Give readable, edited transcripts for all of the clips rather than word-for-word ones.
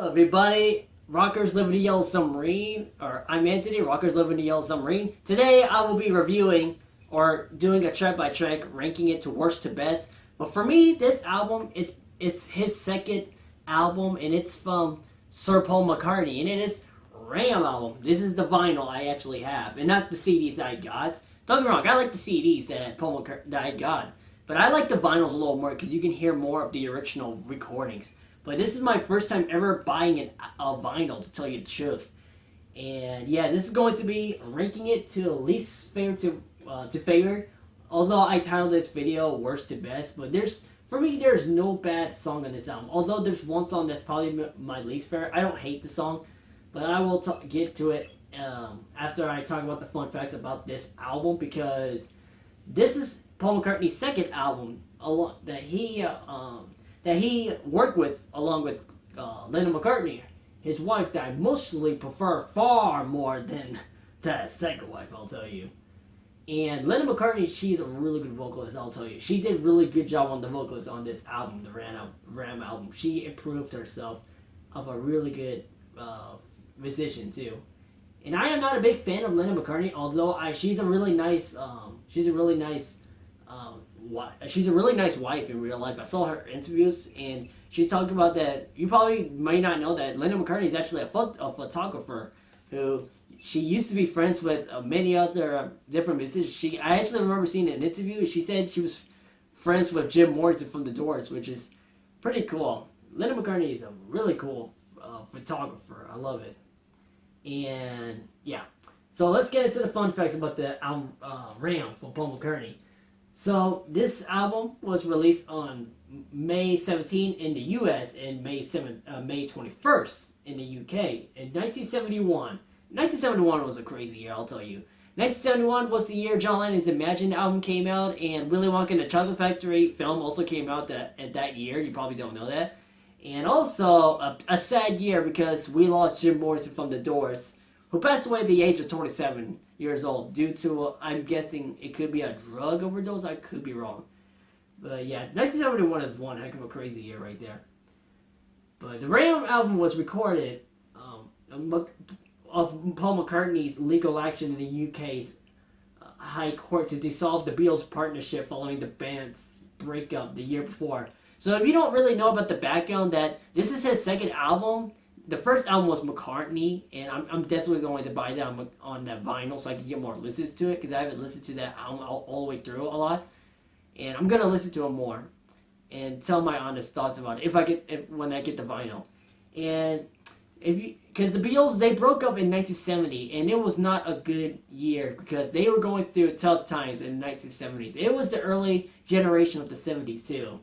Everybody, Rockers Live in the Yellow Submarine, or I'm Anthony, Rockers Live in the Yellow Submarine. Today I will be reviewing or doing a track by track, ranking it to worst to best. But for me, this album, it's his second album, and it's from Sir Paul McCartney, and it is Ram album. This is the vinyl I actually have, and not the CDs I got. Don't get me wrong, I like the CDs that I got, but I like the vinyls a little more because you can hear more of the original recordings. But this is my first time ever buying a vinyl, to tell you the truth. And yeah, this is going to be ranking it to least favorite to favorite. Although I titled this video "Worst to Best," but for me there's no bad song on this album. Although there's one song that's probably my least favorite. I don't hate the song, but I will get to it after I talk about the fun facts about this album, because this is Paul McCartney's second album that he worked with along with Linda McCartney, his wife that I mostly prefer far more than that second wife, I'll tell you. And Linda McCartney, she's a really good vocalist, I'll tell you. She did a really good job on the vocalist on this album, the Ram album. She improved herself of a really good musician too. And I am not a big fan of Linda McCartney, although she's a really nice wife in real life. I saw her interviews, and she talked about that. You probably may not know that Linda McCartney is actually a photographer who she used to be friends with many other different musicians. I actually remember seeing an interview. She said she was friends with Jim Morrison from The Doors, which is pretty cool. Linda McCartney is a really cool photographer. I love it. And yeah, so let's get into the fun facts about the album Ram from Paul McCartney. So this album was released on May 17 in the US and May 21st in the UK in 1971. 1971 was a crazy year, I'll tell you. 1971 was the year John Lennon's Imagine album came out, and Willy Wonka and the Chocolate Factory film also came out that year. You probably don't know that. And also a sad year because we lost Jim Morrison from The Doors, who passed away at the age of 27 years old due to, I'm guessing it could be a drug overdose. I could be wrong. But yeah, 1971 is one heck of a crazy year right there. But the Ram album was recorded of Paul McCartney's legal action in the UK's High Court to dissolve the Beatles' partnership following the band's breakup the year before. So if you don't really know about the background, that this is his second album. The first album was McCartney, and I'm definitely going to buy that on that vinyl so I can get more listens to it, because I haven't listened to that album all the way through a lot. And I'm going to listen to it more and tell my honest thoughts about it when I get the vinyl. And because the Beatles, they broke up in 1970, and it was not a good year because they were going through tough times in the 1970s. It was the early generation of the 70s too.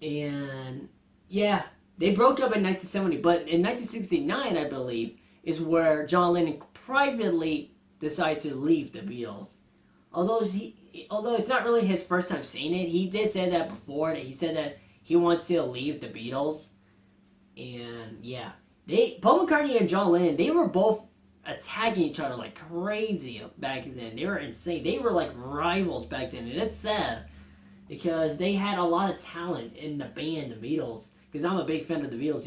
And yeah, they broke up in 1970, but in 1969, I believe, is where John Lennon privately decided to leave the Beatles. Although it's not really his first time saying it, he did say that before. He said that he wanted to leave the Beatles. And yeah, Paul McCartney and John Lennon, they were both attacking each other like crazy back then. They were insane. They were like rivals back then, and it's sad because they had a lot of talent in the band, the Beatles. Because I'm a big fan of the Beatles,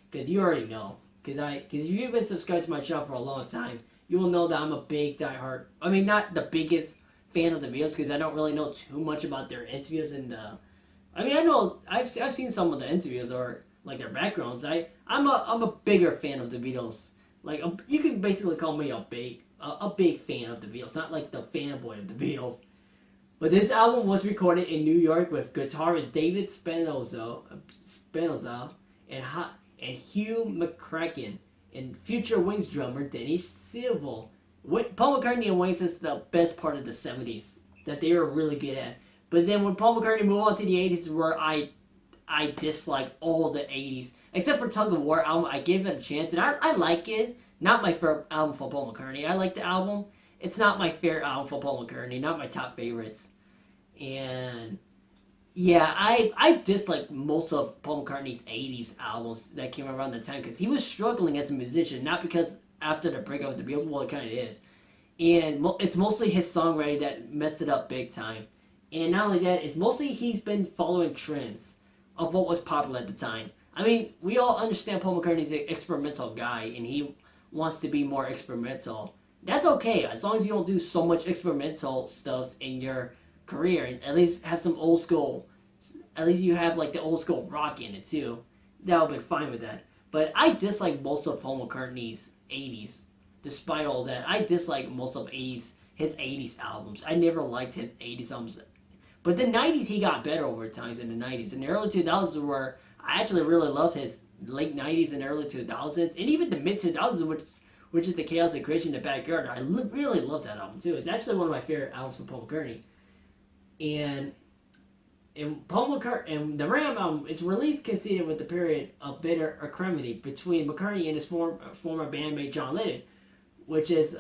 because you already know. Because if you've been subscribed to my channel for a long time, you will know that I'm a big diehard. I mean, not the biggest fan of the Beatles, because I don't really know too much about their interviews and. I mean, I know I've seen some of the interviews or like their backgrounds. I'm a bigger fan of the Beatles. Like you can basically call me a big fan of the Beatles, not like the fanboy of the Beatles. But this album was recorded in New York with guitarist David Spinoza and Hugh McCracken and future Wings drummer Denny Stilwell. Paul McCartney and Wings is the best part of the 70s that they were really good at. But then when Paul McCartney moved on to the 80s, where I dislike all the 80s, except for Tug of War album, I gave it a chance, and I like it. Not my favorite album for Paul McCartney. I like the album. It's not my favorite album for Paul McCartney, not my top favorites. And yeah, I dislike most of Paul McCartney's 80s albums that came around the time, because he was struggling as a musician, not because after the breakup with the Beatles, well, it kind of is. And it's mostly his songwriting that messed it up big time. And not only that, it's mostly he's been following trends of what was popular at the time. I mean, we all understand Paul McCartney's an experimental guy, and he wants to be more experimental. That's okay, as long as you don't do so much experimental stuff in your career, and at least have some old school. At least you have like the old school rock in it too. That would be fine with that. But I dislike most of Paul McCartney's '80s. Despite all that, I dislike most of his '80s albums. I never liked his '80s albums. But the '90s he got better over times in the '90s. In the early 2000s where I actually really loved his late '90s and early 2000s, and even the mid 2000s, which is the Chaos and Creation in the Backyard. I really love that album too. It's actually one of my favorite albums from Paul McCartney. And Paul McCartney and the Ram album, its release coincided with the period of bitter acrimony between McCartney and his former bandmate John Lennon, which is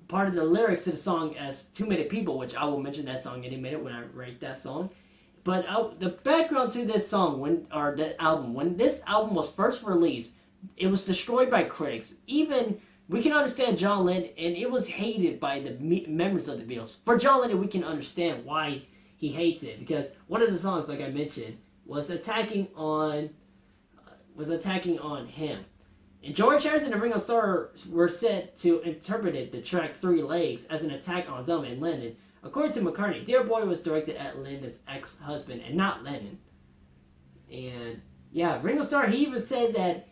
part of the lyrics to the song as "Too Many People," which I will mention that song in a minute when I write that song. But the background to this song, when this album was first released, it was destroyed by critics. Even we can understand John Lennon, and it was hated by the members of the Beatles. For John Lennon, we can understand why he hates it, because one of the songs, like I mentioned, was attacking on him. And George Harrison and Ringo Starr were said to interpret the track Three Legs as an attack on them and Lennon. According to McCartney, Dear Boy was directed at Lennon's ex-husband and not Lennon. And yeah, Ringo Starr said that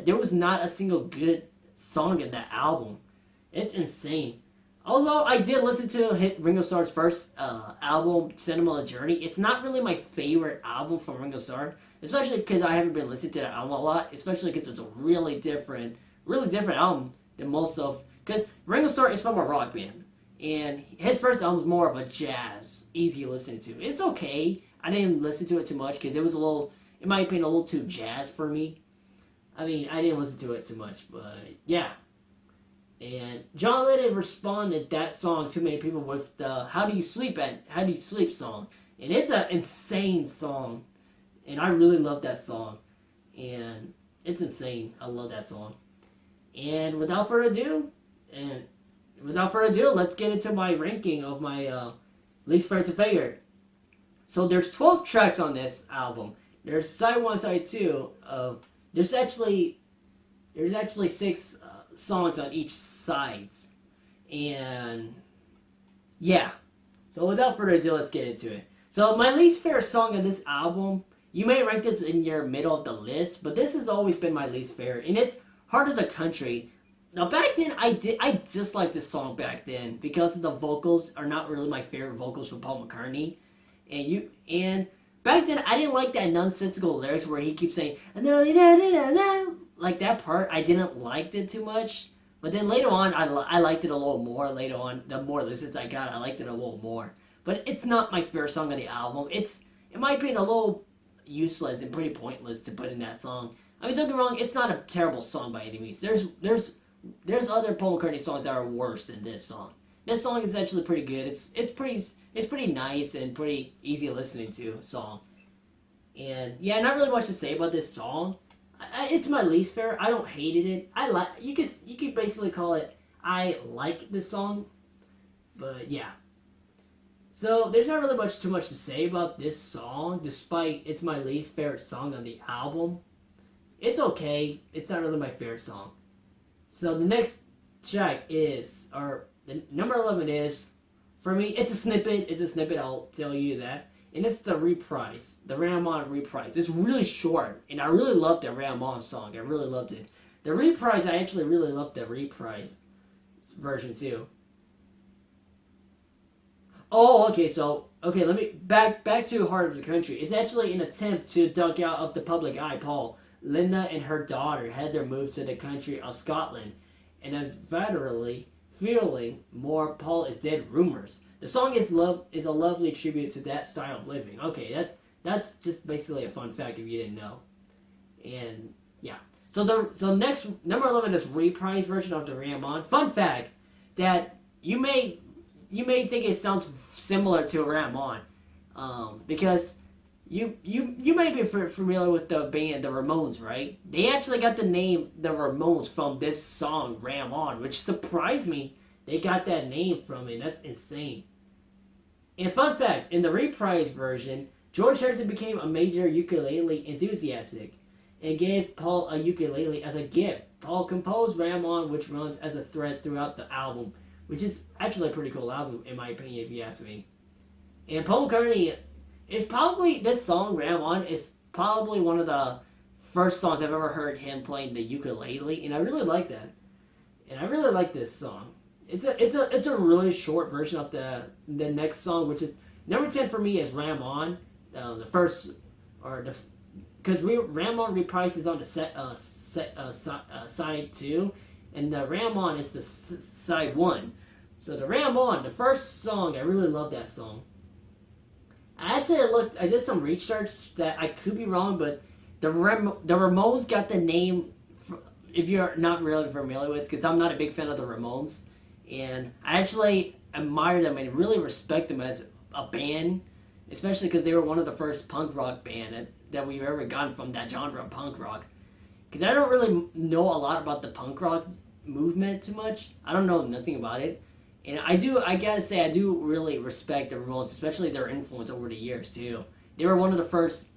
there was not a single good song in that album. It's insane. Although I did listen to Ringo Starr's first album, Sentimental Journey, it's not really my favorite album from Ringo Starr, especially because I haven't been listening to that album a lot, especially because it's a really different album than most of, because Ringo Starr is from a rock band, and his first album is more of a jazz, easy to listen to. It's okay. I didn't listen to it too much because it was in my opinion, a little too jazz for me. I mean, I didn't listen to it too much, but yeah. And John Lennon responded that song Too Many People with the How Do You Sleep song. And it's an insane song. And I really love that song. And it's insane. I love that song. And without further ado, let's get into my ranking of my least favorite to favorite. So there's 12 tracks on this album. There's side 1, side 2. There's actually 6 songs on each side. And yeah. So without further ado, let's get into it. So my least favorite song on this album, you may rank this in your middle of the list, but this has always been my least favorite, and it's Heart of the Country. Now back then I disliked this song back then because the vocals are not really my favorite vocals from Paul McCartney. And back then I didn't like that nonsensical lyrics where he keeps saying like that part. I didn't like it too much. But then later on, I liked it a little more. Later on, the more listens I got, I liked it a little more. But it's not my favorite song on the album. It's, in my opinion, a little useless and pretty pointless to put in that song. I mean, don't get me wrong, it's not a terrible song by any means. There's other Paul McCartney songs that are worse than this song. This song is actually pretty good. It's pretty nice and pretty easy listening to song. And yeah, not really much to say about this song. It's my least favorite. I don't hated it. You could basically call it I like this song, but yeah. So there's not really too much to say about this song, despite it's my least favorite song on the album. It's okay. It's not really my favorite song. So the next track is, or the number 11 is, for me, it's a snippet. It's a snippet. I'll tell you that. And it's the Reprise, the Ramon Reprise. It's really short, and I really loved the Ramon song. I really loved it. The Reprise, I actually really loved the Reprise version too. Oh, okay, let me, back to Heart of the Country. It's actually an attempt to dunk out of the public eye Paul. Linda and her daughter had their move to the country of Scotland, and undoubtedly feeling more Paul is dead rumors. The song is a lovely tribute to that style of living. Okay, that's just basically a fun fact if you didn't know. And yeah. So next number 11 is Reprise version of the Ramon. Fun fact that you may think it sounds similar to Ramon, because you may be familiar with the band the Ramones, right? They actually got the name the Ramones from this song Ramon, which surprised me. They got that name from it. That's insane. And fun fact, in the Reprise version, George Harrison became a major ukulele enthusiast and gave Paul a ukulele as a gift. Paul composed Ram On, which runs as a thread throughout the album, which is actually a pretty cool album, in my opinion, if you ask me. And Paul McCartney is probably, this song, Ram On, is probably one of the first songs I've ever heard him playing the ukulele, and I really like that. And I really like this song. It's a really short version of the next song, which is number 10 for me is Ram On, the first, or the, because Ram On reprises on the side 2, and the Ram On is the side 1. So the Ram On, the first song, I really love that song. I did some research that I could be wrong, but the Ramones got the name, if you're not really familiar with, because I'm not a big fan of the Ramones, and I actually admire them and really respect them as a band, especially because they were one of the first punk rock band that we've ever gotten from that genre of punk rock. Because I don't really know a lot about the punk rock movement too much. I don't know nothing about it. And I gotta say, I do really respect the Ramones, especially their influence over the years, too. They were one of the first,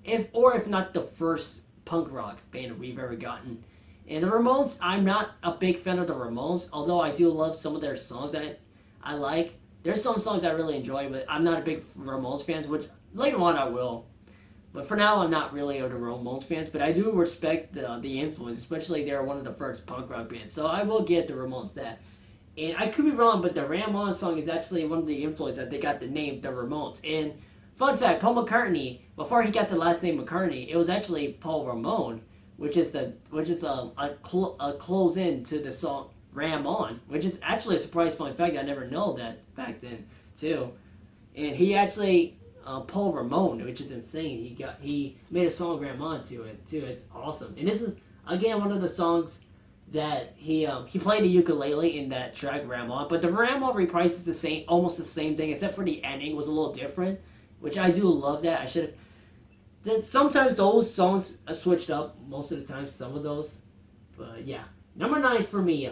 if not the first, punk rock band we've ever gotten. And the Ramones, I'm not a big fan of the Ramones, although I do love some of their songs that I like. There's some songs I really enjoy, but I'm not a big Ramones fan, which later on I will. But for now, I'm not really a Ramones fans, but I do respect the influence, especially they're one of the first punk rock bands. So I will give the Ramones that. And I could be wrong, but the Ram On song is actually one of the influence that they got the name the Ramones. And fun fact, Paul McCartney, before he got the last name McCartney, it was actually Paul Ramon, which is a close in to the song Ram On, which is actually a surprise fun fact. I never know that back then too. And he actually Paul Ramon, which is insane. He made a song Ram On to it too. It's awesome. And this is again one of the songs that he played the ukulele in that track Ram On, but the Ram On reprises almost the same thing, except for the ending was a little different, which I do love that. I should have. Sometimes those songs are switched up. Most of the time, some of those, but yeah. Number 9 for me.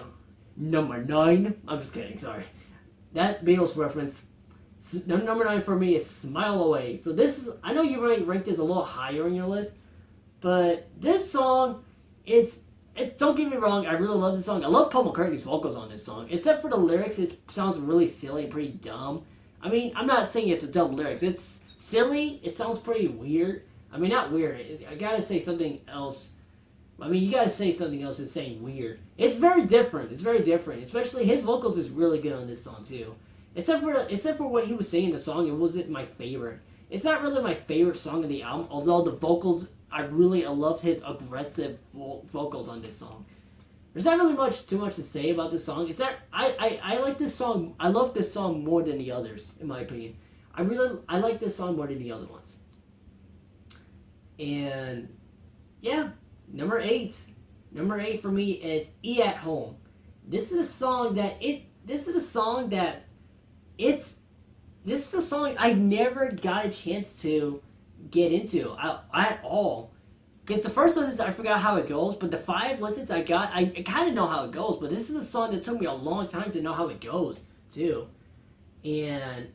Number 9. I'm just kidding. Sorry. That Beatles reference. Number 9 for me is "Smile Away." So this is. I know you ranked this a little higher on your list, but this song is. Don't get me wrong, I really love this song. I love Paul McCartney's vocals on this song. Except for the lyrics, it sounds really silly and pretty dumb. I mean, I'm not saying it's a dumb lyrics. It's silly. It sounds pretty weird. I mean, not weird. I gotta say something else. I mean, you gotta say something else than saying weird. It's very different. It's very different. Especially his vocals is really good on this song too. Except for what he was saying in the song, it wasn't my favorite. It's not really my favorite song of the album, although the vocals, I loved his aggressive vocals on this song. There's not really too much to say about this song. It's that I like this song. I love this song more than the others, in my opinion. I like this song more than the other ones. And yeah, number 8 for me is "E at Home." This is a song I never got a chance to get into at all. Because the first listens I forgot how it goes, but the 5 listens I got, I kind of know how it goes. But this is a song that took me a long time to know how it goes too, and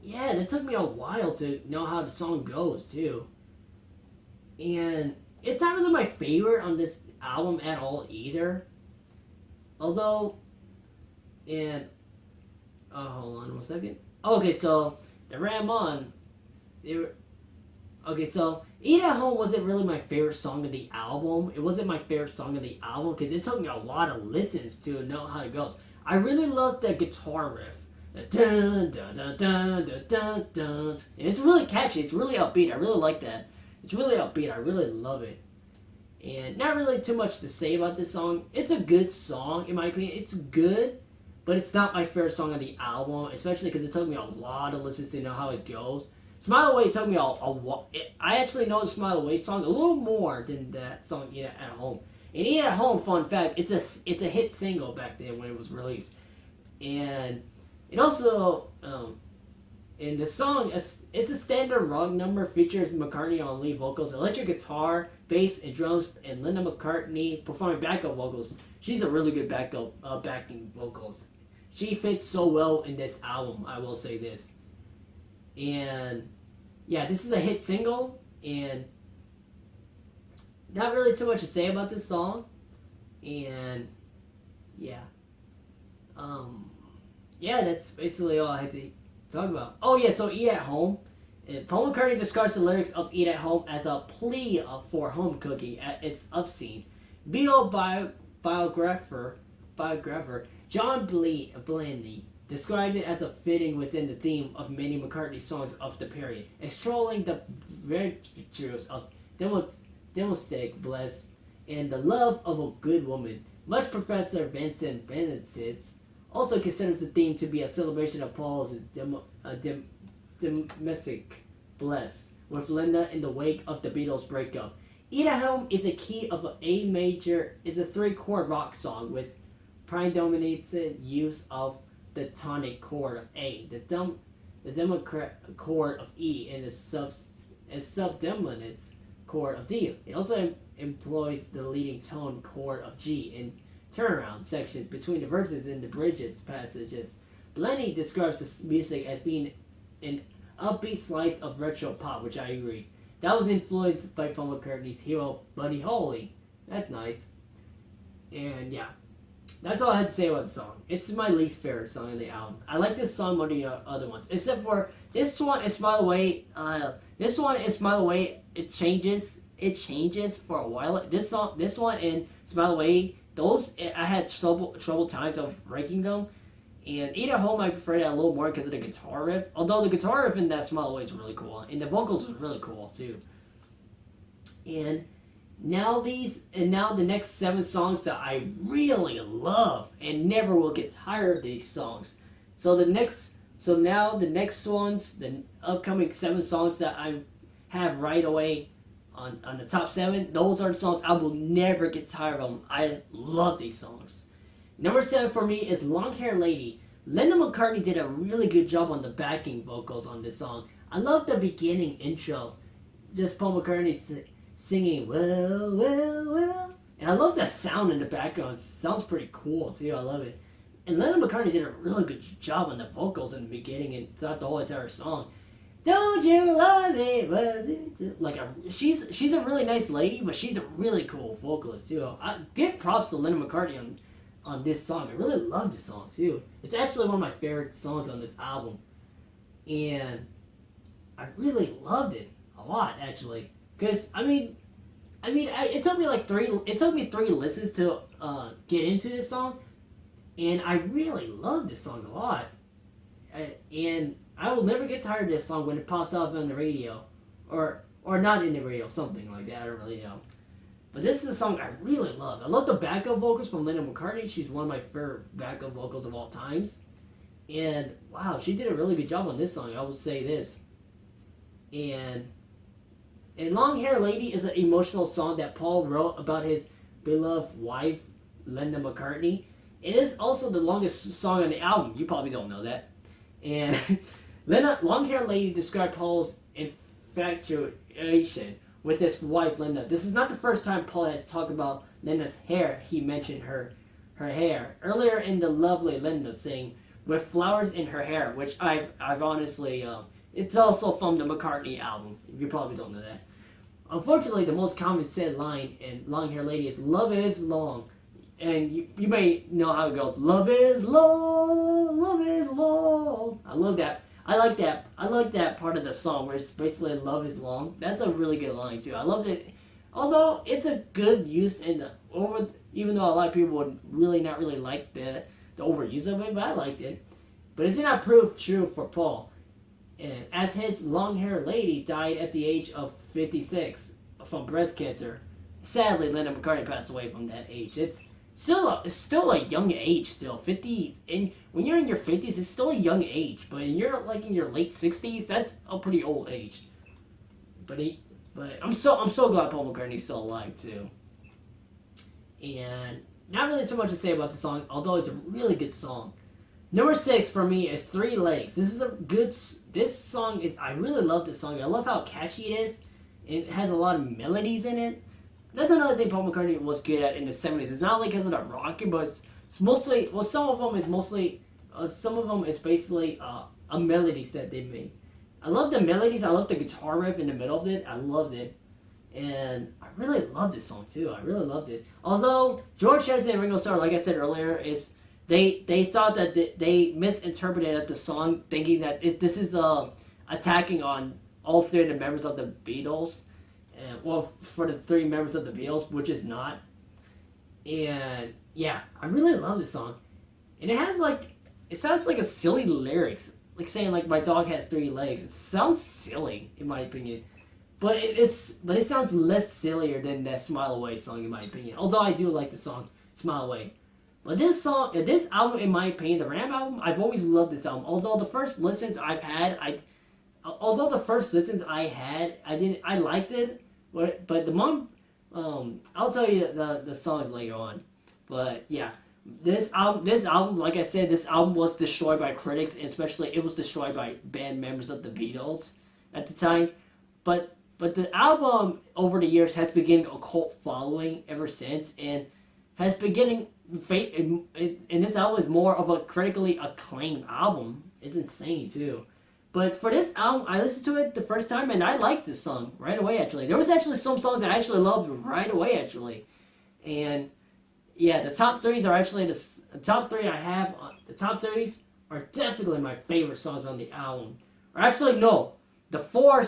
yeah, it took me a while to know how the song goes too. And it's not really my favorite on this album at all either. Although, and hold on one second. Okay, so the Ram On, okay, so "Eat at Home" wasn't really my favorite song of the album. It wasn't my favorite song of the album because it took me a lot of listens to know how it goes. I really love the guitar riff. The dun dun dun dun dun dun dun. And it's really catchy. It's really upbeat. I really like that. It's really upbeat. I really love it. And not really too much to say about this song. It's a good song, in my opinion. It's good, but it's not my favorite song of the album, especially because it took me a lot of listens to know how it goes. "Smile Away" took me I actually know the "Smile Away" song a little more than that song "Eat at Home." And "Eat at Home," fun fact, it's a hit single back then when it was released. And it also, in the song, it's a standard rock number, features McCartney on lead vocals, electric guitar, bass, and drums, and Linda McCartney performing backup vocals. She's a really good backing vocals. She fits so well in this album, I will say this. And yeah, this is a hit single, and not really too much to say about this song. And yeah, um, yeah, that's basically all I had to talk about. Oh yeah, so Eat at Home. Paul McCartney describes the lyrics of Eat at Home as a plea for home cooking at its obscene. Beatle biographer John Blaney described it as a fitting within the theme of many McCartney songs of the period, extolling the virtues of domestic bliss and the love of a good woman. Much Professor Vincent Benedict also considers the theme to be a celebration of Paul's domestic bliss with Linda in the wake of the Beatles' breakup. Eat at Home is a key of A major, is a 3-chord rock song with predominated use of the tonic chord of A, the democrat chord of E, and the subdominant chord of D. It also employs the leading tone chord of G in turnaround sections between the verses and the bridges passages. Blaney describes this music as being an upbeat slice of retro pop, which I agree. That was influenced by Paul McCartney's hero Buddy Holly. That's nice. And yeah, that's all I had to say about the song. It's my least favorite song on the album. I like this song more than the other ones, except for this one is Smile Away. This one is Smile Away. It changes. It changes for a while. This one, and Smile Away. Those I had trouble times of ranking them. And Eat at Home, I prefer that a little more because of the guitar riff. Although the guitar riff in that Smile Away is really cool, and the vocals is really cool too. And now the next 7 songs that I really love and never will get tired of these songs. So now the next ones, the upcoming 7 songs that I have right away on the top 7, those are the songs I will never get tired of them. I love these songs. Number 7 for me is Long Hair Lady. Linda McCartney did a really good job on the backing vocals on this song. I love the beginning intro. Just Paul McCartney singing, well, well, well. And I love that sound in the background. It sounds pretty cool too. I love it. And Linda McCartney did a really good job on the vocals in the beginning and throughout the whole entire song. Don't you love me? She's a really nice lady, but she's a really cool vocalist too. I give props to Linda McCartney on this song. I really love this song too. It's actually one of my favorite songs on this album, and I really loved it a lot actually. Cause it took me 3 listens to get into this song, and I really love this song a lot. And I will never get tired of this song when it pops up on the radio, or not in the radio, something like that. I don't really know. But this is a song I really love. I love the backup vocals from Linda McCartney. She's one of my favorite backup vocals of all times. And wow, she did a really good job on this song. I will say this. And Long Hair Lady is an emotional song that Paul wrote about his beloved wife, Linda McCartney. It is also the longest song on the album. You probably don't know that. And Long Hair Lady described Paul's infatuation with his wife, Linda. This is not the first time Paul has talked about Linda's hair. He mentioned her hair. Earlier in the Lovely Linda saying, with flowers in her hair, which I've honestly, it's also from the McCartney album. You probably don't know that. Unfortunately, the most common said line in Long Hair Lady is, love is long. And you may know how it goes. Love is long, love is long. I love that. I like that part of the song where it's basically love is long. That's a really good line too. I loved it. Although it's a good use in the even though a lot of people would not really like the overuse of it, but I liked it. But it did not prove true for Paul. And as his Long Hair Lady died at the age of 56 from breast cancer. Sadly, Linda McCartney passed away from that age. It's still a young age still. 50s, and when you're in your 50s, it's still a young age. But when you're like in your late 60s, that's a pretty old age. But I'm so glad Paul McCartney's still alive too. And not really so much to say about the song, although it's a really good song. Number 6 for me is 3 Legs. This song is, I really love this song. I love how catchy it is. It has a lot of melodies in it. That's another thing Paul McCartney was good at in the 70s. It's not only because of the rocking, but it's mostly, well, some of them is basically a melody set they made. I love the melodies. I love the guitar riff in the middle of it. I loved it. And I really love this song too. I really loved it. Although George Harrison and Ringo Starr, like I said earlier, is they thought that they misinterpreted the song, thinking that this is attacking on all three of the members of the Beatles, and well, for the three members of the Beatles, which is not. And yeah, I really love this song, and it sounds like a silly lyrics, like saying like my dog has three legs. It sounds silly in my opinion. But it sounds less sillier than that Smile Away song in my opinion. Although I do like the song Smile Away. But this album in my opinion, the Ram album, I've always loved this album. Although the first listens I had, I liked it. But the mom, I'll tell you the songs later on. But yeah, this album, like I said, this album was destroyed by critics, and especially it was destroyed by band members of the Beatles at the time. But the album over the years has begun a cult following ever since, and has beginning. And this album is more of a critically acclaimed album. It's insane too. But for this album, I listened to it the first time, and I liked this song right away. Actually, there was actually some songs I actually loved right away. Actually, and yeah, the top threes are actually the top three I have. The top threes are definitely my favorite songs on the album. Or actually, no, the five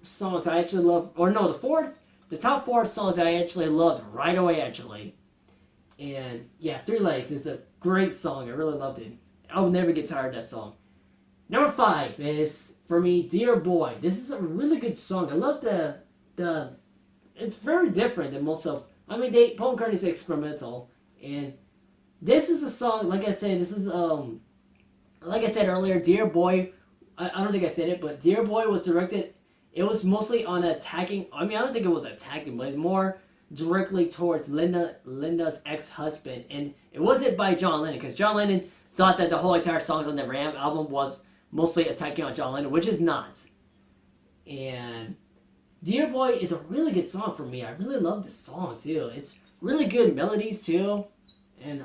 songs I actually love, or no, the top four songs I actually loved right away, actually. And yeah, Three Legs is a great song. I really loved it. I will never get tired of that song. Number 5 is, for me, Dear Boy. This is a really good song. I love the it's very different than most of, Paul McCartney's experimental, and this is a song, like I said, like I said earlier, Dear Boy, I don't think I said it, but Dear Boy was directed, it was mostly on attacking, I don't think it was attacking, but it's more directly towards Linda's ex-husband, and it wasn't by John Lennon, because John Lennon thought that the whole entire songs on the Ram album was mostly attacking on John Lennon, which is not. And Dear Boy is a really good song for me. I really love this song too. It's really good melodies too, and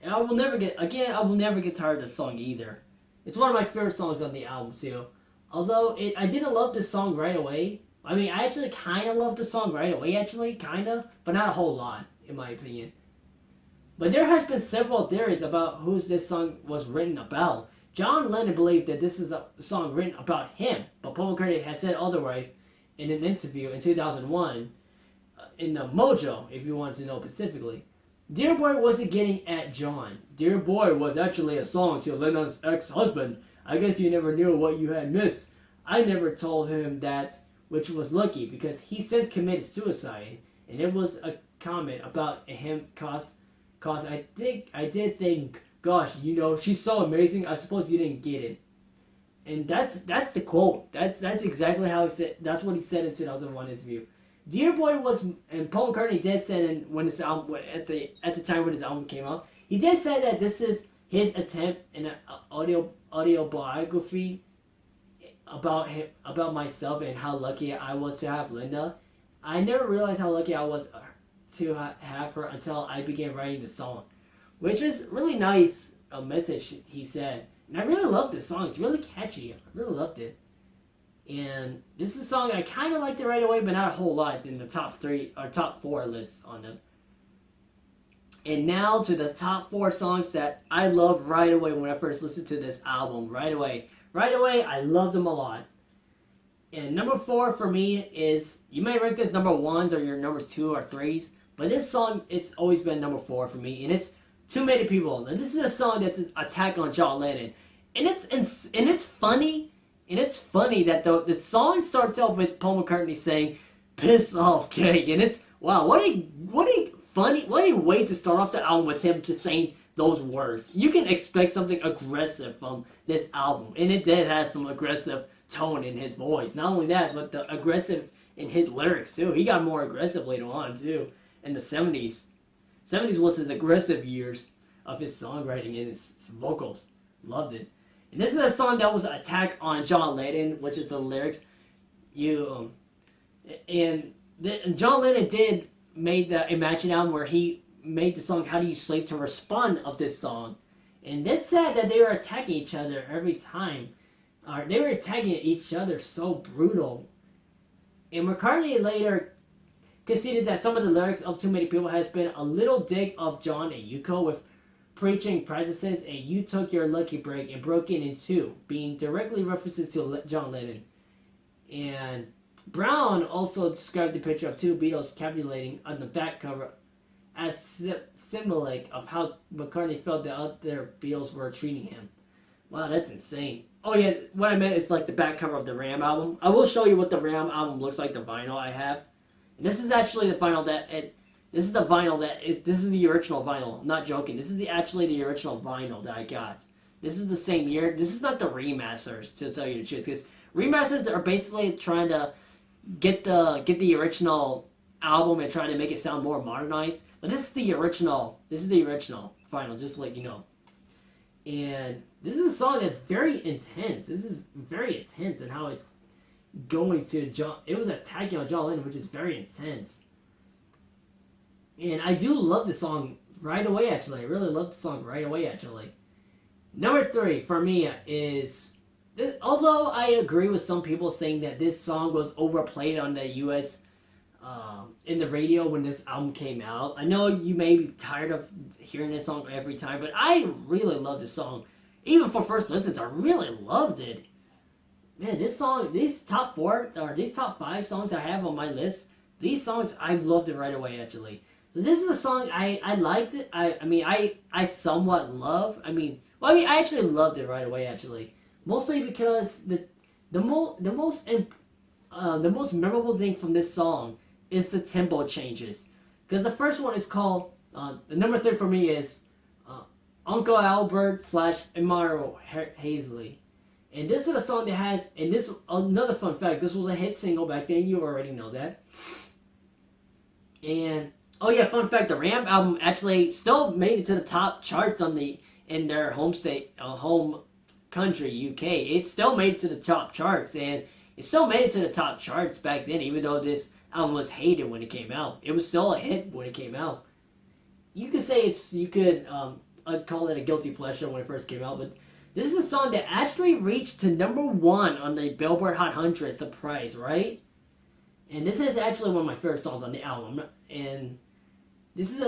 I will never get tired of this song either. It's one of my favorite songs on the album too. Although I didn't love this song right away. I actually kind of loved the song right away, but not a whole lot, in my opinion. But there has been several theories about who this song was written about. John Lennon believed that this is a song written about him, but Paul McCartney has said otherwise in an interview in 2001 in the Mojo, if you want to know specifically. Dear Boy wasn't getting at John. Dear Boy was actually a song to Lennon's ex-husband. I guess you never knew what you had missed. I never told him that, which was lucky, because he since committed suicide, and it was a comment about him cause I did think, gosh, she's so amazing, I suppose you didn't get it. And that's the quote. That's exactly how he said. That's what he said in 2001 interview. Dear Boy was, and Paul McCartney did say when this album at the time when his album came out, he did say that this is his attempt in an audio biography about myself and how lucky I was to have Linda. I never realized how lucky I was to have her until I began writing the song, which is really nice. A message he said. And I really love this song. It's really catchy. I really loved it. And this is a song I kind of liked it right away, but not a whole lot in the top 3 or top 4 list on them. And now to the top 4 songs that I loved right away when I first listened to this album. Right away, I loved them a lot. And number 4 for me is, you may rank this number 1s or your numbers 2 or 3s, but this song, it's always been number 4 for me, and it's Too Many People. Now, this is a song that's an attack on John Lennon, and it's funny, that the song starts off with Paul McCartney saying "piss off, cake," and it's wow, what a way to start off the album with him just saying those words. You can expect something aggressive from this album, and it did have some aggressive tone in his voice. Not only that, but the aggressive in his lyrics too. He got more aggressive later on too in the 70s. 70s was his aggressive years of his songwriting and his vocals. Loved it. And this is a song that was an attack on John Lennon, which is the lyrics. John Lennon did made the Imagine album where he made the song How Do You Sleep to respond of this song. And this said that they were attacking each other every time. They were attacking each other so brutal. And McCartney later conceded that some of the lyrics of Too Many People has been a little dig of John and Yoko with preaching practices and you took your lucky break and broke it in two, being directly references to John Lennon. And Brown also described the picture of two Beatles capitulating on the back cover as symbolic of how McCartney felt the other Beatles were treating him. Wow, that's insane. Oh yeah, what I meant is like the back cover of the Ram album. I will show you what the Ram album looks like, the vinyl I have. And this is actually the vinyl this is the vinyl this is the original vinyl. I'm not joking. This is actually the original vinyl that I got. This is the same year. This is not the remasters, to tell you the truth, because remasters are basically trying to get the original album and try to make it sound more modernized. But this is the original. This is the original vinyl, just to let you know. And this is a song that's very intense. This is very intense in how it's going to John. It was attacking on John Lennon, which is very intense. And I do love the song right away, actually. I really love the song right away, actually. Number 3 for me is... although I agree with some people saying that this song was overplayed on the US in the radio when this album came out. I know you may be tired of hearing this song every time, but I really love this song. Even for first listens, I really loved it. Man, this song, these top 4, or these top 5 songs I have on my list, these songs, I loved it right away, actually. So this is a song I liked it. I somewhat love. I actually loved it right away, actually. Mostly because the most memorable thing from this song is the tempo changes. Because the first one is called, the number 3 for me is Uncle Albert / Amaro Hazley. And this is a song that has, and this, another fun fact, this was a hit single back then, you already know that. And, oh yeah, fun fact, the Ram album actually still made it to the top charts in their home state, home country, UK. It still made it to the top charts, and it still made it to the top charts back then, even though this album was hated when it came out. It was still a hit when it came out. You could say I'd call it a guilty pleasure when it first came out, but this is a song that actually reached to number 1 on the Billboard Hot 100. Surprise, right? And this is actually one of my favorite songs on the album. And this is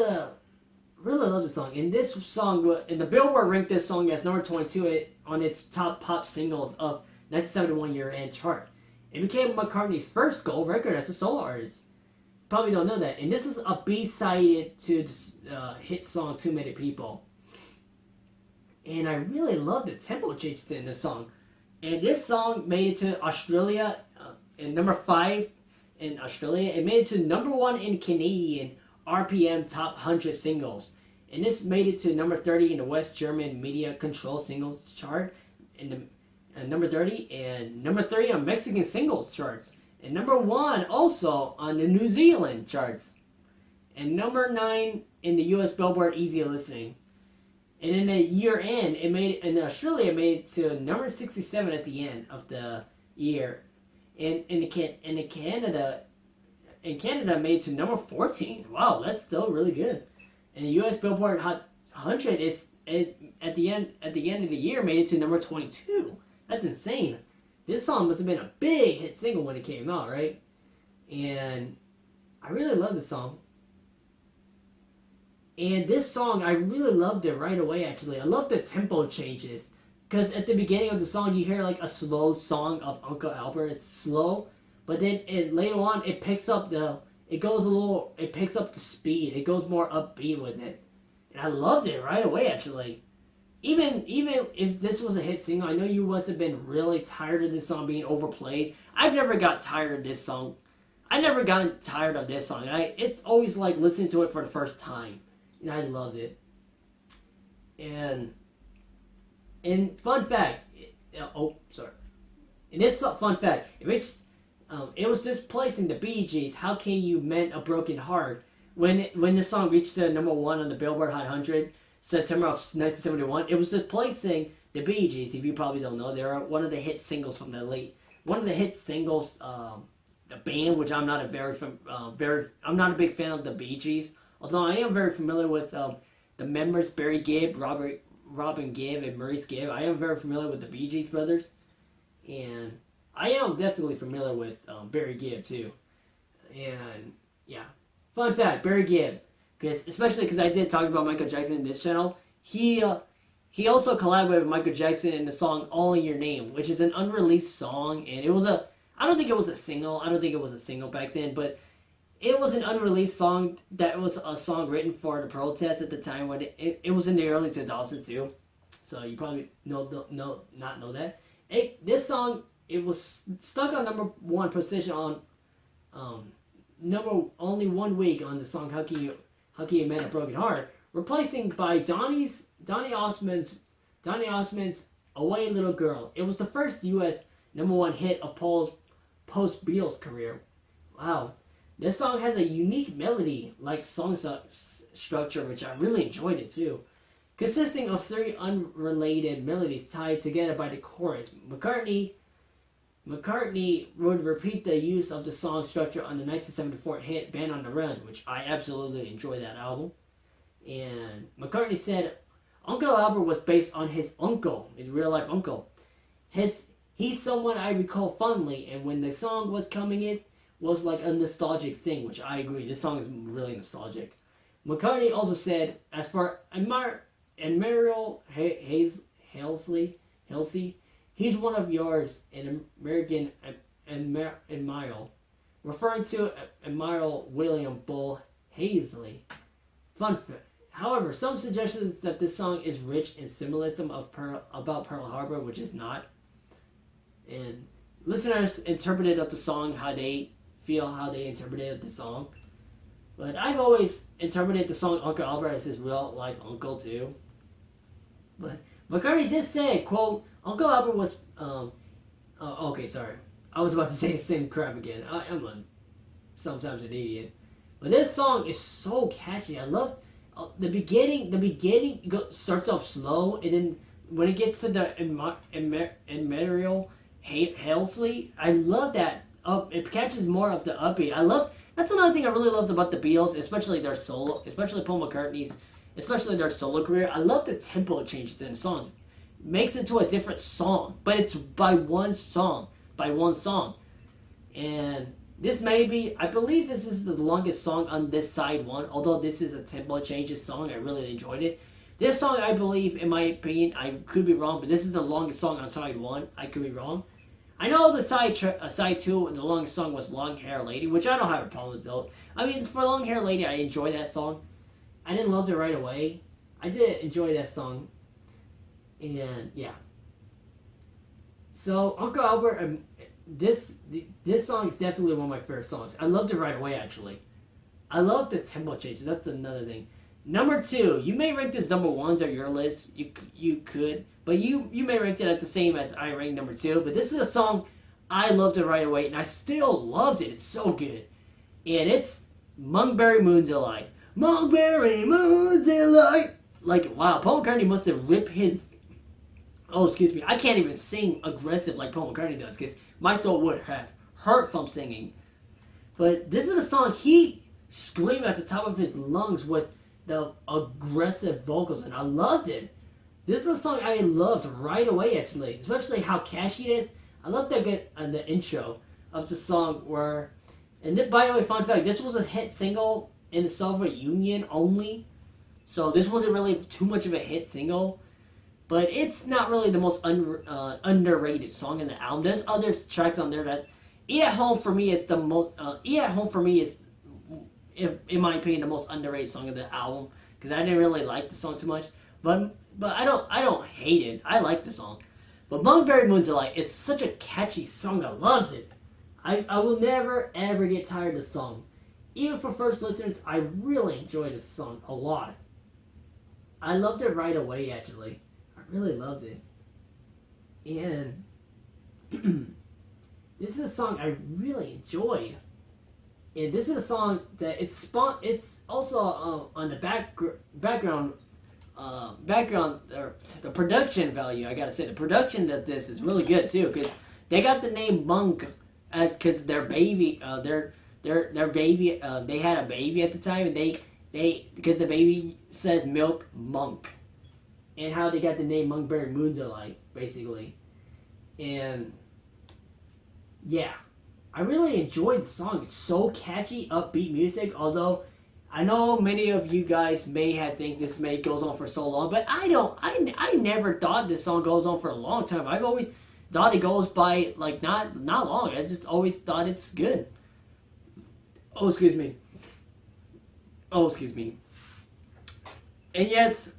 really love this song. And this song, and the Billboard ranked this song as number 22 on its top pop singles of 1971 year-end chart. It became McCartney's first gold record as a solo artist. Probably don't know that. And this is a B-side to the hit song Too Many People. And I really love the tempo changes in this song. And this song made it to Australia in number 5 in Australia. It made it to number 1 in Canadian RPM Top 100 Singles. And this made it to number 30 in the West German Media Control Singles chart. In the number 30. And number 3 on Mexican Singles charts. And number 1 also on the New Zealand charts. And number 9 in the US Billboard Easy Listening. And in the year end, in Australia, it made it to number 67 at the end of the year. And in Canada, it made it to number 14. Wow, that's still really good. And the U.S. Billboard Hot 100 at the end of the year made it to number 22. That's insane. This song must have been a big hit single when it came out, right? And I really love this song. And this song, I really loved it right away, actually. I love the tempo changes. Because at the beginning of the song, you hear like a slow song of Uncle Albert. It's slow. But then later on, it picks up it picks up the speed. It goes more upbeat with it. And I loved it right away, actually. Even if this was a hit single, I know you must have been really tired of this song being overplayed. I've never got tired of this song. I never gotten tired of this song. It's always like listening to it for the first time. And I loved it. And fun fact, And this fun fact, it was displacing the Bee Gees. How Can You Mend a Broken Heart? When the song reached the number 1 on the Billboard Hot 100, September of 1971, it was displacing the Bee Gees. If you probably don't know, they're one of the hit singles from the the band, which I'm not I'm not a big fan of the Bee Gees. Although I am very familiar with the members Barry Gibb, Robin Gibb and Maurice Gibb. I am very familiar with the Bee Gees brothers, and I am definitely familiar with Barry Gibb too. And yeah, fun fact, Barry Gibb, especially because I did talk about Michael Jackson in this channel. He also collaborated with Michael Jackson in the song "All in Your Name," which is an unreleased song, and it was a. I don't think it was a single. I don't think it was a single back then, but it was an unreleased song that was a song written for the protest at the time when it was in the early 2000s too. So you probably not know that. This song, it was stuck on number one position on number only 1 week on the song How Can You Mend a Broken Heart, replacing by Donny Osmond's Away Little Girl. It was the first US number one hit of Paul's post-Beatles career. Wow. This song has a unique melody, like song structure, which I really enjoyed it too. Consisting of 3 unrelated melodies tied together by the chorus. McCartney would repeat the use of the song structure on the 1974 hit Band on the Run, which I absolutely enjoy that album. And McCartney said Uncle Albert was based on his uncle, his real life uncle. He's someone I recall fondly, and when the song was coming in, was like a nostalgic thing, which I agree. This song is really nostalgic. McCartney also said, as for Admiral Halsey, he's one of yours, an American admiral, referring to Admiral William Bull Hazley. Fun fact. However, some suggestions that this song is rich in symbolism about Pearl Harbor, which is not. And listeners interpreted the song how they feel, how they interpreted the song. But I've always interpreted the song Uncle Albert as his real life uncle too. But McCartney did say, quote, Uncle Albert was, okay, sorry. I was about to say the same crap again. I'm sometimes an idiot. But this song is so catchy. I love the beginning. The beginning starts off slow, and then when it gets to the Admiral Halsey, I love that. It catches more of the upbeat. That's another thing I really loved about the Beatles, especially their solo, especially Paul McCartney's, especially their solo career. I love the tempo changes in the songs. It makes it to a different song, but it's by one song. And this may be, I believe this is the longest song on this side one, although this is a tempo changes song. I really enjoyed it. This song, I believe, in my opinion, I could be wrong, but this is the longest song on side one. I could be wrong. I know the side two, the longest song was Long Hair Lady, which I don't have a problem with though. I mean, for Long Hair Lady, I enjoy that song. I didn't love it right away. I did enjoy that song. And yeah. So Uncle Albert, this song is definitely one of my favorite songs. I loved it right away actually. I love the tempo changes. That's another thing. Number 2, you may rank this number 1s on your list. You could, but you may rank it as the same as I ranked number 2. But this is a song I loved it right away, and I still loved it. It's so good, and it's Monkberry Moon Delight. Monkberry Moon Delight. Like wow, Paul McCartney must have ripped his. Oh, excuse me. I can't even sing aggressive like Paul McCartney does, because my throat would have hurt from singing. But this is a song he screamed at the top of his lungs with the aggressive vocals, and I loved it. This is a song I loved right away, actually, especially how catchy it is. I love the intro of the song where, and then, by the way, fun fact, this was a hit single in the Soviet Union only, so this wasn't really too much of a hit single, but it's not really the most underrated song in the album. There's other tracks on there that's, Eat at Home for me is the most, Eat at Home for me is, in my opinion, the most underrated song of the album, because I didn't really like the song too much. But I don't hate it. I like the song. But Monkberry Moon Delight is such a catchy song. I loved it. I will never ever get tired of the song. Even for first listeners, I really enjoyed this song a lot. I loved it right away, actually. I really loved it. And this is a song I really enjoyed. And this is a song that it's also on the background, the production value. I gotta say the production of this is really good too, because they got the name Monk as because their baby, their baby, they had a baby at the time, and they because the baby says Milk Monk, and how they got the name Monkberry Moonlight, basically. And yeah, I really enjoyed the song. It's so catchy, upbeat music. Although I know many of you guys may have think this may goes on for so long, but I don't. I never thought this song goes on for a long time. I've always thought it goes by like not long. I just always thought it's good. Oh, excuse me. Oh, excuse me. And yes,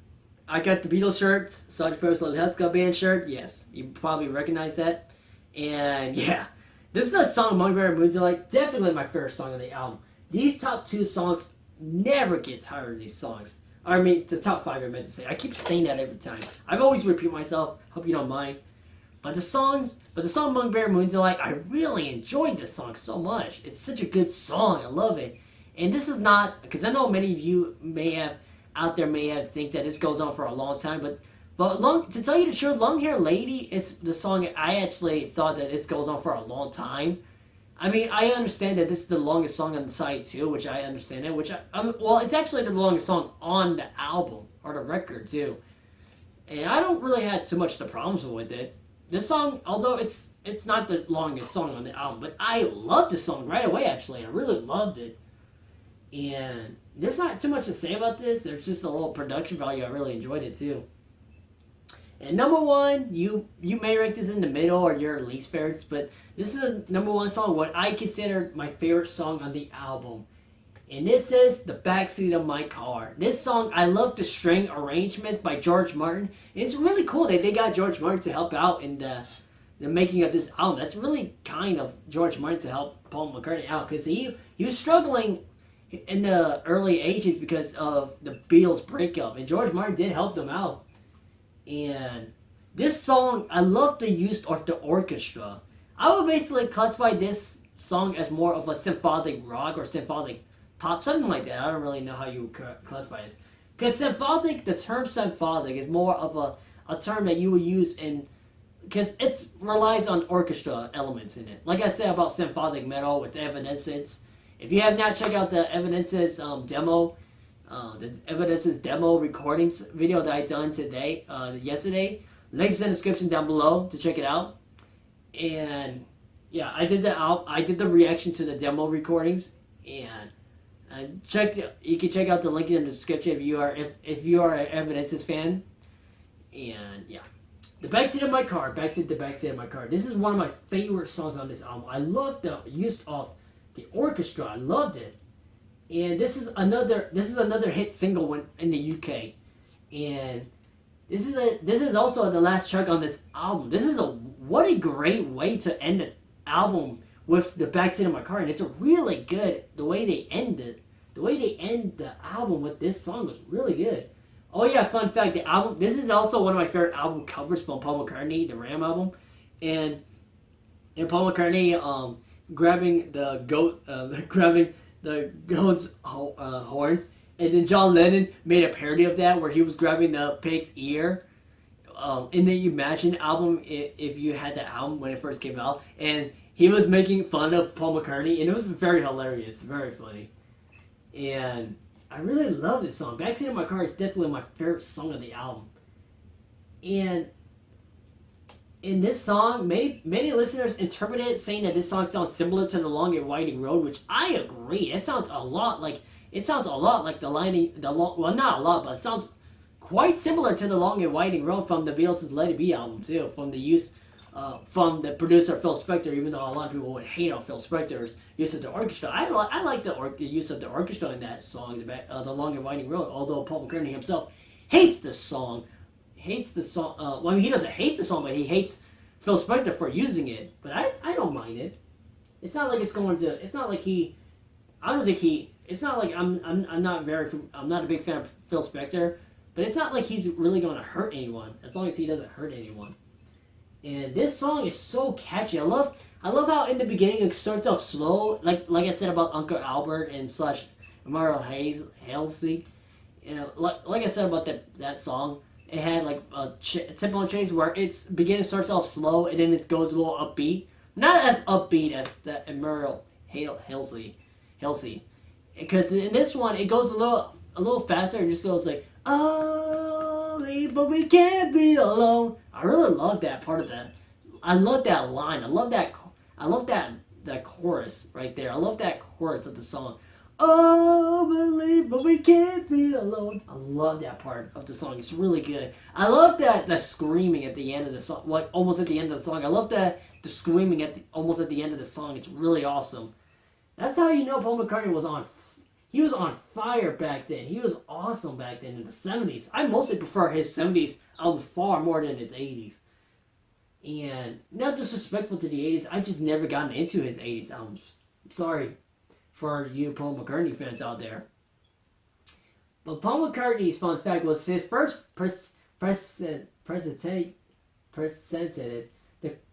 I got the Beatles shirts, Sgt. Pepper's Lonely Hearts Club Band shirt. Yes, you probably recognize that. And yeah, this is a song, Monkberry Moonlight, definitely my favorite song on the album. These top 2 songs never get tired of these songs. I mean, the top 5 I meant to say. I keep saying that every time. I've always repeat myself. Hope you don't mind. But the song Monkberry Moonlight, I really enjoyed this song so much. It's such a good song. I love it. And this is not, because I know many of you out there may have think that this goes on for a long time, but to tell you the truth, Long Hair Lady is the song I actually thought that this goes on for a long time. I mean, I understand that this is the longest song on the side too, which I understand it. Well, it's actually the longest song on the album or the record too, and I don't really have too much the problems with it. This song, although it's not the longest song on the album, but I loved the song right away. Actually, I really loved it, and there's not too much to say about this. There's just a little production value. I really enjoyed it too. And number 1, you may rank this in the middle or your least favorites, but this is a number 1 song, what I consider my favorite song on the album. And this is The Backseat of My Car. This song, I love the string arrangements by George Martin. And it's really cool that they got George Martin to help out in the making of this album. That's really kind of George Martin to help Paul McCartney out, because he was struggling in the early 80s because of the Beatles breakup, and George Martin did help them out. And this song, I love the use of the orchestra. I would basically classify this song as more of a symphonic rock or symphonic pop, something like that. I don't really know how you would classify this. Because symphonic, the term symphonic is more of a term that you would use in, because it relies on orchestra elements in it. Like I said about symphonic metal with Evanescence. If you have not checked out the Evanescence demo, the Evidence's demo recordings video that I done yesterday. Links in the description down below to check it out. And yeah, I did the reaction to the demo recordings, and you can check out the link in the description if you are an Evidence's fan. And yeah, The Backseat of My Car. Back to The Backseat of My Car. This is one of my favorite songs on this album. I love the use of the orchestra. I loved it. And this is another hit single in the UK, and this is also the last track on this album. What a great way to end the album with The Backseat of My Car, and it's a really good the way they end the album with this song was really good. Oh yeah, fun fact: this is also one of my favorite album covers from Paul McCartney, the Ram album, and Paul McCartney grabbing the goat, the goat's horns, and then John Lennon made a parody of that where he was grabbing the pig's ear in the Imagine album, if you had that album when it first came out, and he was making fun of Paul McCartney, and it was very hilarious, very funny. And I really love this song. Backseat of My Car is definitely my favorite song of the album. And in this song, many listeners interpret it saying that this song sounds similar to The Long and Winding Road, which I agree. It sounds a lot like well, not a lot, but it sounds quite similar to The Long and Winding Road from the Beatles' Let It Be album too, from the producer Phil Spector, even though a lot of people would hate on Phil Spector's use of the orchestra. I like the use of the orchestra in that song, The Long and Winding Road, although Paul McCartney himself hates the song. Well, I mean, he doesn't hate the song, but he hates Phil Spector for using it. But I don't mind it. It's not like it's going to. It's not like he. I don't think he. It's not like I'm not a big fan of Phil Spector, but it's not like he's really going to hurt anyone as long as he doesn't hurt anyone. And this song is so catchy. I love how in the beginning it starts off slow, like I said about Uncle Albert and / Mario Halsey. You know, like I said about that song. It had like a tempo change where its beginning starts off slow and then it goes a little upbeat. Not as upbeat as the Emerald Halsey. Because in this one it goes a little faster. It just goes like, oh, believe, but we can't be alone. I really love that part of that. I love that line. I love that. I love that chorus right there. I love that chorus of the song. Oh, believe, but we can't be alone. I love that part of the song. It's really good. I love that screaming at the end of the song, like almost at the end of the song. I love the screaming almost at the end of the song. It's really awesome. That's how you know Paul McCartney was on. He was on fire back then. He was awesome back then in the 70s. I mostly prefer his 70s albums far more than his 80s. And not disrespectful to the 80s, I just never gotten into his 80s albums. Sorry for you Paul McCartney fans out there. But Paul McCartney's fun fact was his first presented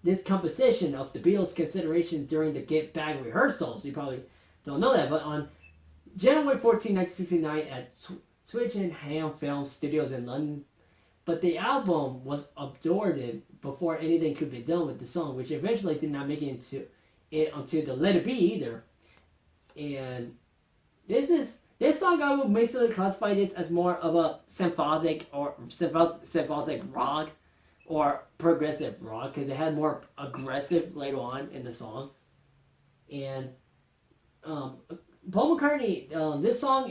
this composition of the Beatles' consideration during the Get Back rehearsals. You probably don't know that, but on January 14, 1969 at Twickenham Film Studios in London. But the album was aborted before anything could be done with the song, which eventually did not make it onto the Let It Be either. And this song I would basically classify this as more of a symphonic rock or progressive rock because it had more aggressive later on in the song. And Paul McCartney, this song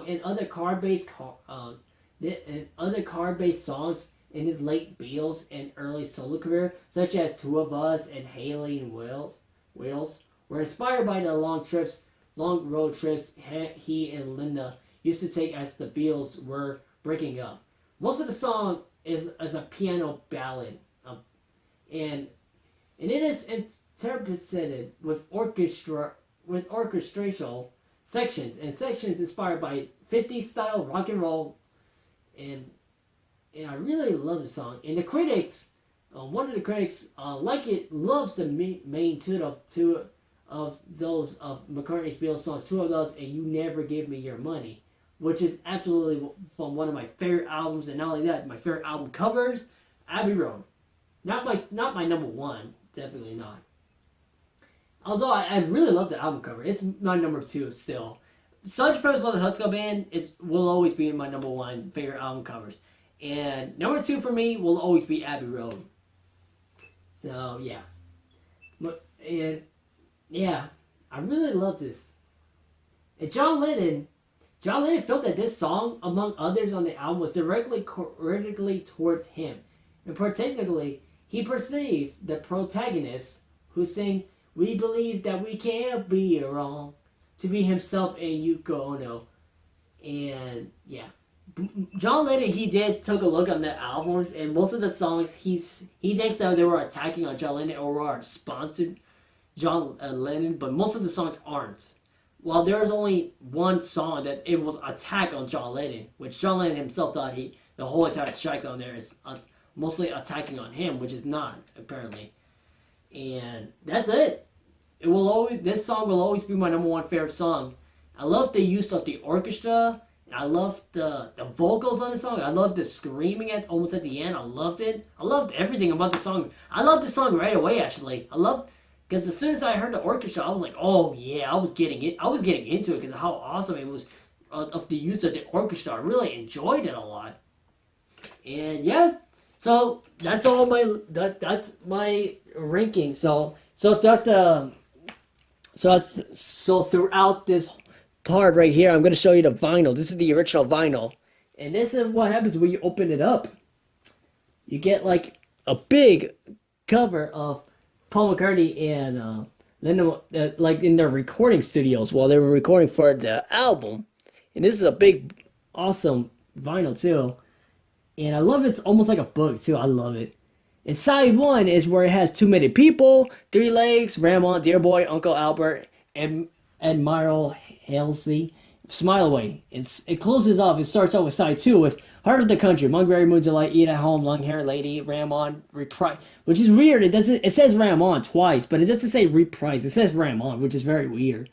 and other card-based songs in his late Beatles and early solo career, such as Two of Us and Haley and Wheels, were inspired by the long road trips he and Linda used to take as the Beatles were breaking up. Most of the song is a piano ballad, and it is interpreted with orchestral sections inspired by 50s style rock and roll, and I really love the song. And the critics, one of the critics, loves the main two of those of McCartney's Beatles songs, Two of Those and You Never Give Me Your Money, which is absolutely from one of my favorite albums. And not only that, my favorite album covers, Abbey Road. Not my number one, definitely not. Although I really love the album cover, it's my number two still. Sgt. Pepper's Lonely Hearts Club Band will always be my number one favorite album covers, and number two for me will always be Abbey Road. So yeah, I really love this. And John Lennon felt that this song, among others on the album, was directly towards him, and particularly he perceived the protagonists who sing "We Believe That We Can't Be Wrong" to be himself and Yoko Ono. And yeah, John Lennon, he took a look on the albums, and most of the songs he thinks that they were attacking on John Lennon or were a response to John Lennon, but most of the songs aren't. While there's only one song that it was attack on John Lennon, which John Lennon himself thought the whole entire track on there is mostly attacking on him, which is not apparently. And that's it. This song will always be my number one favorite song. I love the use of the orchestra. I love the vocals on the song. I love the screaming almost at the end. I loved it. I loved everything about the song. I loved the song right away, actually. Because as soon as I heard the orchestra, I was like, oh yeah, I was getting into it because of how awesome it was of the use of the orchestra. I really enjoyed it a lot. And yeah, so that's that's my ranking. So throughout this part right here, I'm going to show you the vinyl. This is the original vinyl. And this is what happens when you open it up. You get like a big cover of Paul McCartney and Linda, like in their recording studios while they were recording for the album. And this is a big, awesome vinyl too. And I love it. It's almost like a book too. I love it. And side one is where it has Too Many People, Three Legs, Ramon, Dear Boy, Uncle Albert, and Admiral Halsey, Smile Away. It closes off. It starts off with side two with Heart of the Country, Monkberry Moon Delight, Eat at Home, Long Hair Lady, Ramon, Reprise, which is weird. It says Ramon twice, but it doesn't say Reprise. It says Ramon, which is very weird.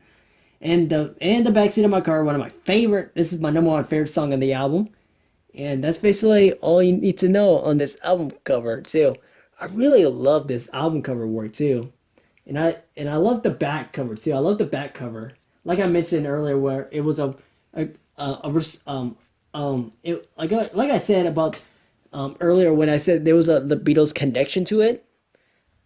And the Backseat of My Car, one of my favorite. This is my number one favorite song on the album. And that's basically all you need to know on this album cover too. I really love this album cover work too. And I love the back cover too. I love the back cover. Like I mentioned earlier, where it was like I said about earlier when I said there was the Beatles connection to it,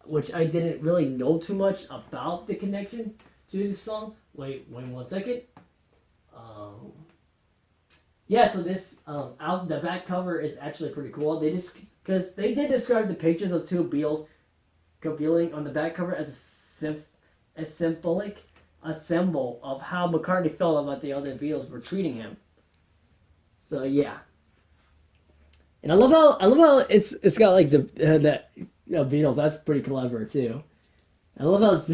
which I didn't really know too much about the connection to this song. Wait 1 second. Um, yeah, so this album, the back cover is actually pretty cool. They just because they did describe the pictures of two Beatles competing on the back cover as a symbolic, a symbol of how McCartney felt about the other Beatles were treating him. So yeah, and I love how it's got like the that Beatles. That's pretty clever too. I love how it's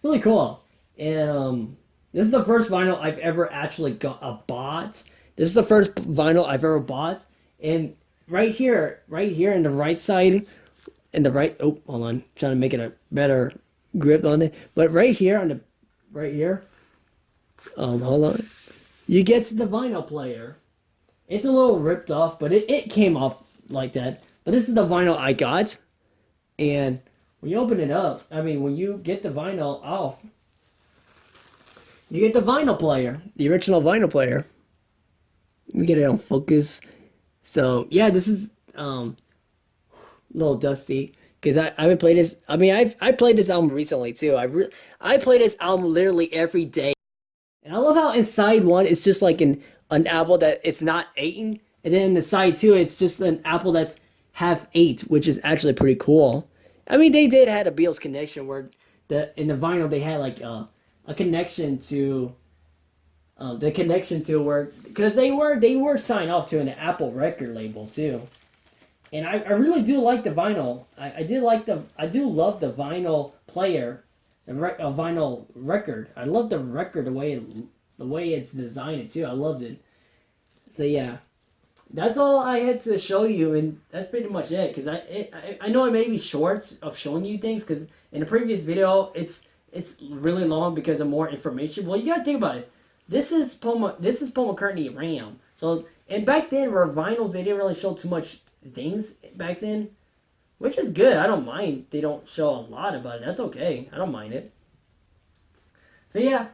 really cool. And this is the first vinyl I've ever actually bought. This is the first vinyl I've ever bought. And right here in the right side, in the right. Oh, hold on, I'm trying to make it a better grip on it. But right here right here, hold on. You get to the vinyl player. It's a little ripped off, but it came off like that. But this is the vinyl I got. And when you open it up, I mean, when you get the vinyl off, you get the vinyl player, the original vinyl player. Let me get it on focus. So, yeah, this is a little dusty. Because I would play this. I mean, I played this album recently, too. I play this album literally every day. And I love how inside one, it's just like an apple that it's not eaten. And then in the side two, it's just an apple that's half ate, which is actually pretty cool. I mean, they did had a Beatles connection where in the vinyl they had like a connection to where because they were signed off to an Apple record label too. And I really do like the vinyl. I do love the vinyl player, the vinyl record. I love the record the way it's designed too. I loved it. So yeah, that's all I had to show you, and that's pretty much it. Because I know I may be short of showing you things because in the previous video it's really long because of more information. Well, you gotta think about it. This is Paul McCartney RAM. So and back then where vinyls they didn't really show too much things back then, which is good. I don't mind they don't show a lot about it. That's okay. I don't mind it. So yeah,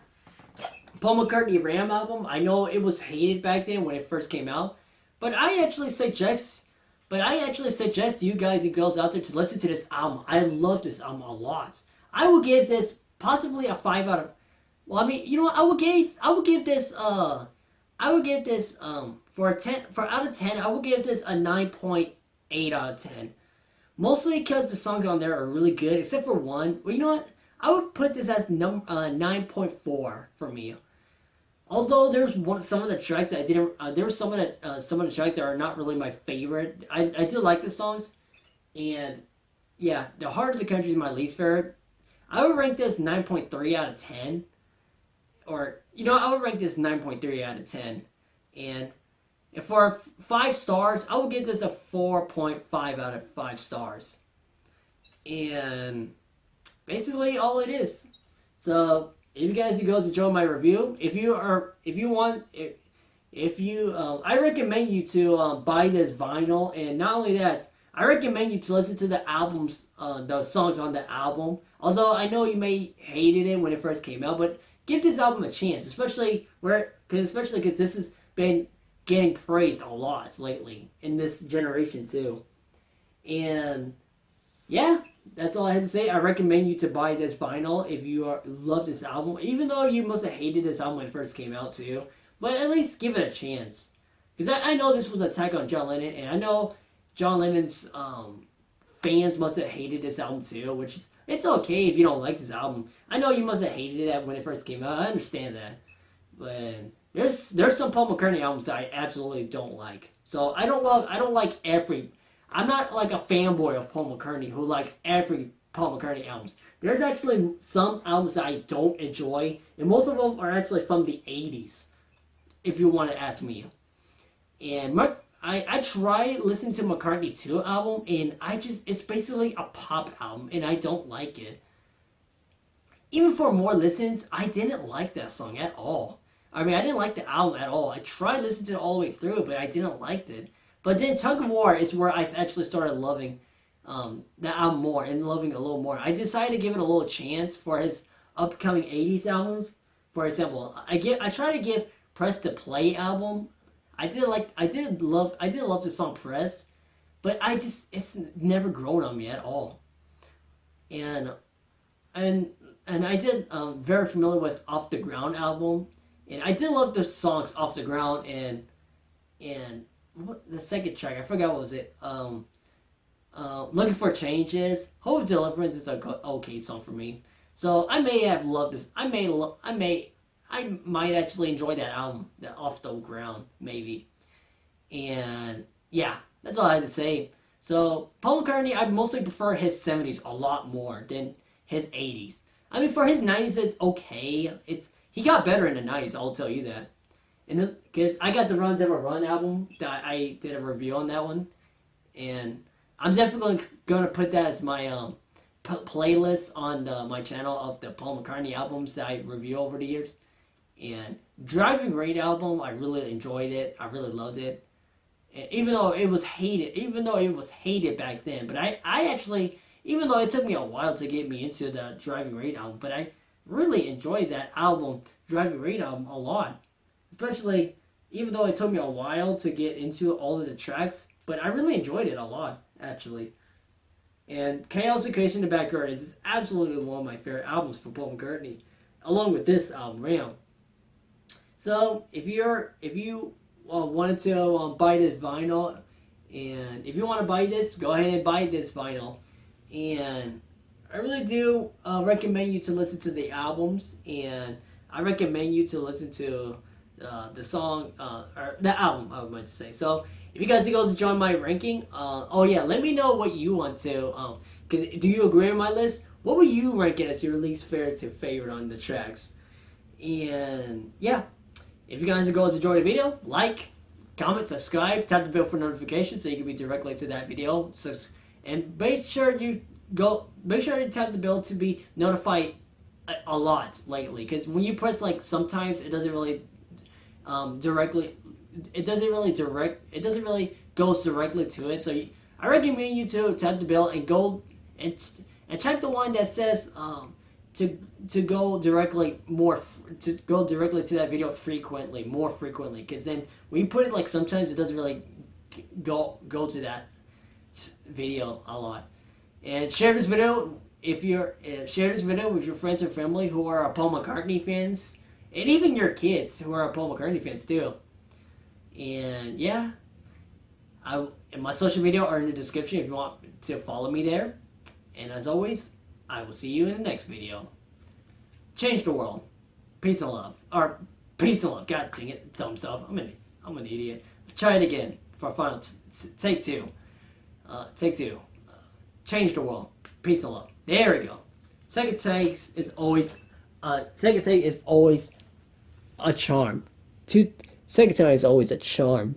Paul McCartney RAM album. I know it was hated back then when it first came out, but I actually suggest you guys and girls out there to listen to this album. I love this album a lot. I will give this possibly a 5 out of. Well, I mean, you know what? I would give this for out of 10. I would give this a 9.8 out of 10. Mostly because the songs on there are really good, except for one. Well, you know what? I would put this as 9.4 for me. Although there's some of the tracks that I didn't. There were some of the tracks that are not really my favorite. I do like the songs, and yeah, the Heart of the Country is my least favorite. I would rank this 9.3 out of 10, or I would rank this 9.3 out of 10, and for 5 stars, I would give this a 4.5 out of 5 stars, and basically all it is. So. If you guys enjoy my review, I recommend you to buy this vinyl, and not only that, I recommend you to listen to the the songs on the album. Although I know you may hated it when it first came out, but give this album a chance, especially because this has been getting praised a lot lately in this generation too, and. Yeah, that's all I had to say. I recommend you to buy this vinyl if you love this album, even though you must have hated this album when it first came out too. But at least give it a chance, because I know this was an attack on John Lennon, and I know John Lennon's fans must have hated this album too. Which is it's okay if you don't like this album. I know you must have hated it when it first came out. I understand that, but there's some Paul McCartney albums that I absolutely don't like. So I don't like every. I'm not like a fanboy of Paul McCartney who likes every Paul McCartney albums. There's actually some albums that I don't enjoy, and most of them are actually from the 80s, if you want to ask me. And I tried listening to McCartney 2 album, and it's basically a pop album, and I don't like it. Even for more listens, I didn't like that song at all. I mean, I didn't like the album at all. I tried listening to it all the way through, but I didn't like it. But then Tug of War is where I actually started loving the album more and loving it a little more. I decided to give it a little chance for his upcoming 80s albums. For example, I try to give Press to Play album. I did love the song Press, but it's never grown on me at all. And and and I did very familiar with Off the Ground album, and I did love the songs Off the Ground and what the second track I forgot what was it. Looking for Changes. Hope of Deliverance is a okay song for me. So I may have loved this. I might actually enjoy that album, that Off the Ground, maybe. And yeah, that's all I have to say. So Paul McCartney, I mostly prefer his 70s a lot more than his 80s. I mean, for his 90s, it's okay. He got better in the 90s. I'll tell you that. And because I got the Run Devil Run album, that I did a review on that one, and I'm definitely gonna put that as my playlist on my channel of the Paul McCartney albums that I review over the years. And Driving Great album, I really enjoyed it. I really loved it. And even though it was hated back then, but I actually, even though it took me a while to get me into the Driving Great album, but I really enjoyed that album, Driving Great album, a lot. Especially, even though it took me a while to get into all of the tracks, but I really enjoyed it a lot, actually. And Chaos and Creation in the Backyard is absolutely one of my favorite albums for Paul McCartney, along with this album, Ram. So, if you wanted to buy this vinyl, and if you want to buy this, go ahead and buy this vinyl. And I really do recommend you to listen to the albums, and I recommend you to listen to the song, or the album, I would like to say. So, if you guys to join my ranking, oh yeah, let me know what you want to, because do you agree on my list? What would you rank it as your least favorite on the tracks? And yeah, if you guys to enjoy the video, like, comment, subscribe, tap the bell for notifications so you can be directly to that video. And make sure you tap the bell to be notified a lot lately, because when you press sometimes it doesn't really it doesn't really goes directly to it. So I recommend you to tap the bell and go and check the one that says to go directly to that video more frequently, because then when you put it sometimes it doesn't really go to that video a lot. And share this video with your friends and family who are Paul McCartney fans, and even your kids who are Paul McCartney fans too. And yeah, and my social media are in the description if you want to follow me there. And as always, I will see you in the next video. Change the world. Peace and love. Or peace and love. God dang it. Thumbs up. I'm an idiot. Try it again for final take two. Take two. Change the world. Peace and love. There we go. Second take is always a charm. Second time is always a charm.